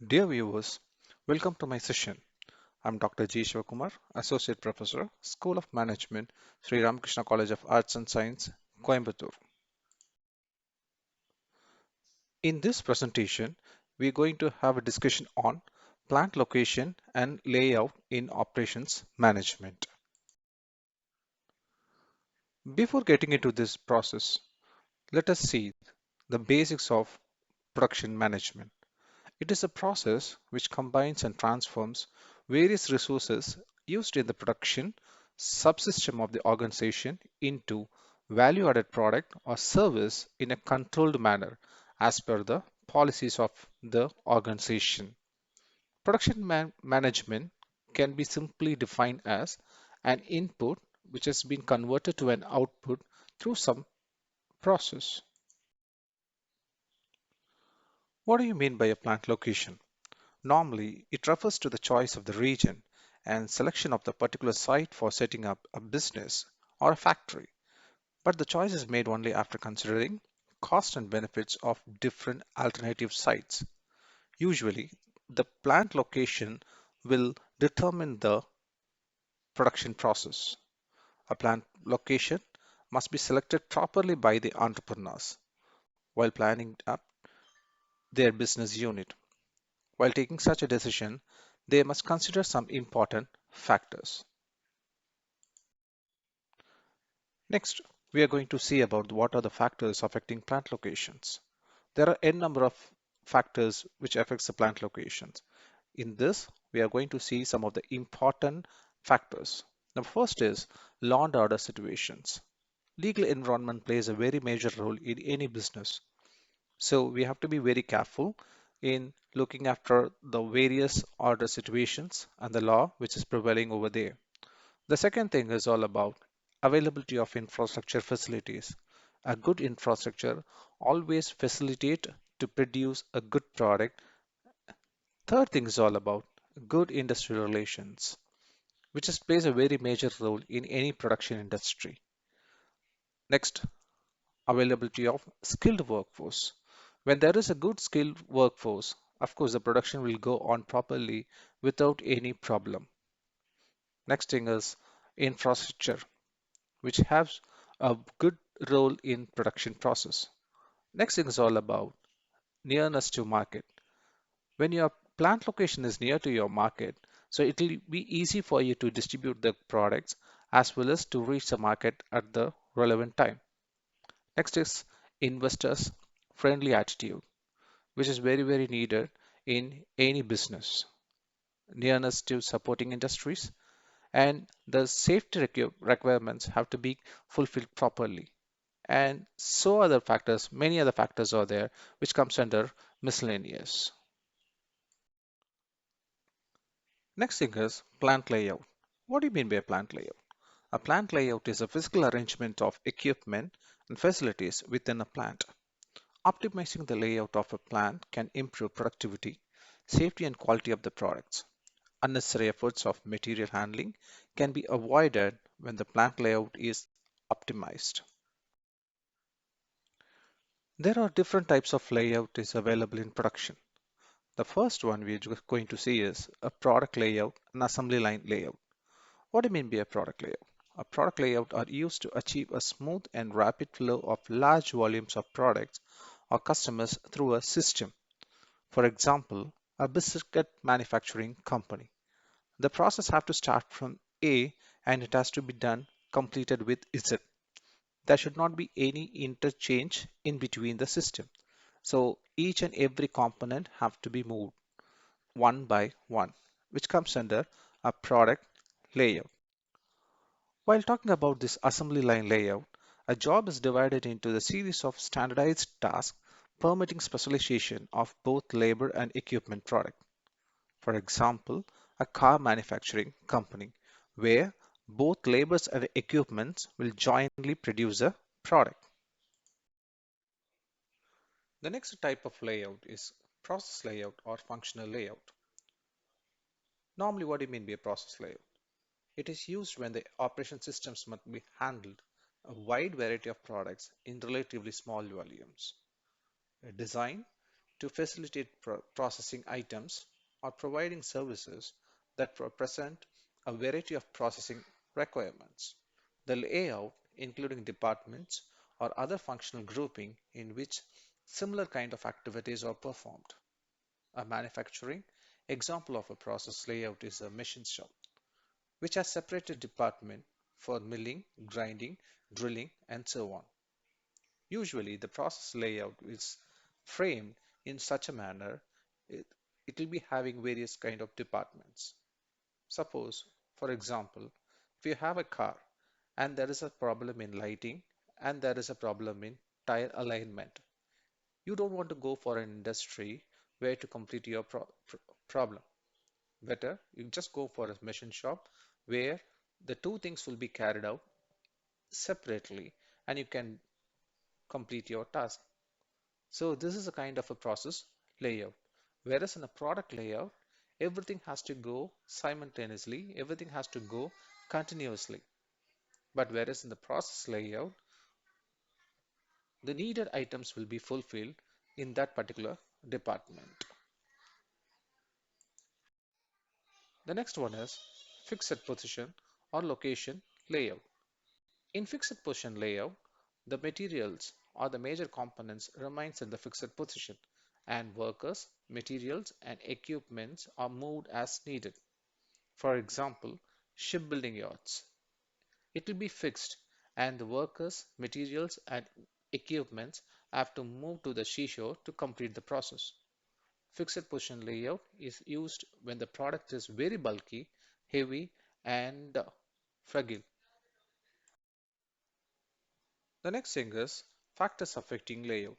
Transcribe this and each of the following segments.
Dear viewers, welcome to my session. I'm Dr. G. Shivakumar, Associate Professor, School of Management, Sri Ramakrishna College of Arts and Science, Coimbatore. In this presentation, we're going to have a discussion on plant location and layout in operations management. Before getting into this process, let us see the basics of production management. It is a process which combines and transforms various resources used in the production subsystem of the organization into value-added product or service in a controlled manner as per the policies of the organization. Production management can be simply defined as an input which has been converted to an output through some process. What do you mean by a plant location? Normally, it refers to the choice of the region and selection of the particular site for setting up a business or a factory. But the choice is made only after considering cost and benefits of different alternative sites. Usually, the plant location will determine the production process. A plant location must be selected properly by the entrepreneurs while planning up their business unit. While taking such a decision, they must consider some important factors. Next, we are going to see about what are the factors affecting plant locations. There are n number of factors which affects the plant locations. In this, we are going to see some of the important factors. The first is law and order situations. Legal environment plays a very major role in any business. So we have to be very careful in looking after the various order situations and the law which is prevailing over there. The second thing is all about availability of infrastructure facilities. A good infrastructure always facilitate to produce a good product. Third thing is all about good industrial relations, which is, plays a very major role in any production industry. Next, availability of skilled workforce. When there is a good skilled workforce, of course, the production will go on properly without any problem. Next thing is infrastructure, which has a good role in production process. Next thing is all about nearness to market. When your plant location is near to your market, so it will be easy for you to distribute the products as well as to reach the market at the relevant time. Next is investors friendly attitude, which is very needed in any business. Nearness to supporting industries and the safety requirements have to be fulfilled properly. And so other factors, many other factors are there, which comes under miscellaneous. Next thing is plant layout. What do you mean by a plant layout? A plant layout is a physical arrangement of equipment and facilities within a plant. Optimizing the layout of a plant can improve productivity, safety and quality of the products. Unnecessary efforts of material handling can be avoided when the plant layout is optimized. There are different types of layout is available in production. The first one we're just going to see is a product layout and assembly line layout. What do you mean by a product layout? A product layout are used to achieve a smooth and rapid flow of large volumes of products or customers through a system. For example, a biscuit manufacturing company. The process have to start from A and it has to be done completed with Z. There should not be any interchange in between the system. So each and every component have to be moved one by one, which comes under a product layout. While talking about this assembly line layout, a job is divided into the series of standardized tasks permitting specialization of both labor and equipment product. For example, a car manufacturing company where both labors and equipments will jointly produce a product. The next type of layout is process layout or functional layout. Normally, what do you mean by a process layout? It is used when the operation systems must be handled a wide variety of products in relatively small volumes. A design to facilitate processing items or providing services that present a variety of processing requirements. The layout, including departments or other functional grouping in which similar kind of activities are performed. A manufacturing example of a process layout is a machine shop, which has separated department for milling, grinding, drilling, and so on. Usually, the process layout is framed in such a manner it, it will be having various kind of departments. Suppose, for example, if you have a car and there is a problem in lighting and there is a problem in tire alignment, you don't want to go for an industry where to complete your problem. Better, you just go for a machine shop where the two things will be carried out separately and you can complete your task. So this is a kind of a process layout. Whereas in a product layout, everything has to go simultaneously, everything has to go continuously. But whereas in the process layout, the needed items will be fulfilled in that particular department. The next one is fixed position or location layout. In fixed position layout, the materials or the major components remains in the fixed position and workers, materials and equipments are moved as needed. For example, shipbuilding yards. It will be fixed and the workers, materials and equipments have to move to the seashore to complete the process. Fixed position layout is used when the product is very bulky, heavy and fragile. The next thing is factors affecting layout.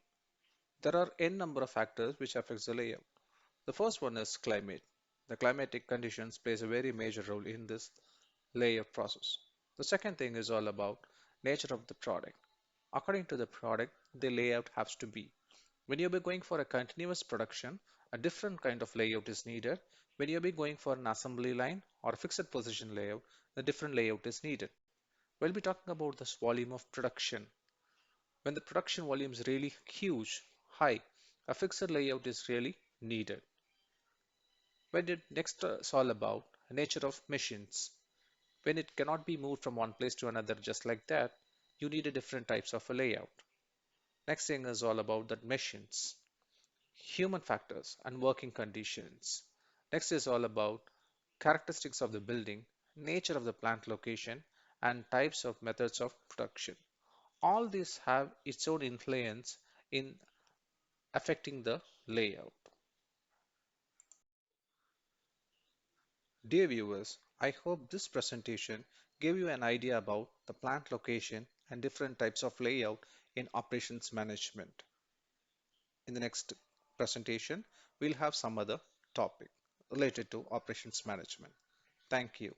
There are n number of factors which affects the layout. The first one is climate. The climatic conditions plays a very major role in this layout process. The second thing is all about nature of the product. According to the product, the layout has to be. When you'll be going for a continuous production, a different kind of layout is needed. When you'll be going for an assembly line or a fixed position layout, a different layout is needed. We'll be talking about this volume of production. When the production volume is really huge, high, a fixed layout is really needed. When it next is all about nature of machines. When it cannot be moved from one place to another just like that, you need a different types of a layout. Next thing is all about the machines, human factors and working conditions. Next is all about characteristics of the building, nature of the plant location, and types of methods of production. All these have its own influence in affecting the layout. Dear viewers, I hope this presentation gave you an idea about the plant location and different types of layout in operations management. In the next presentation, we'll have some other topic related to operations management. Thank you.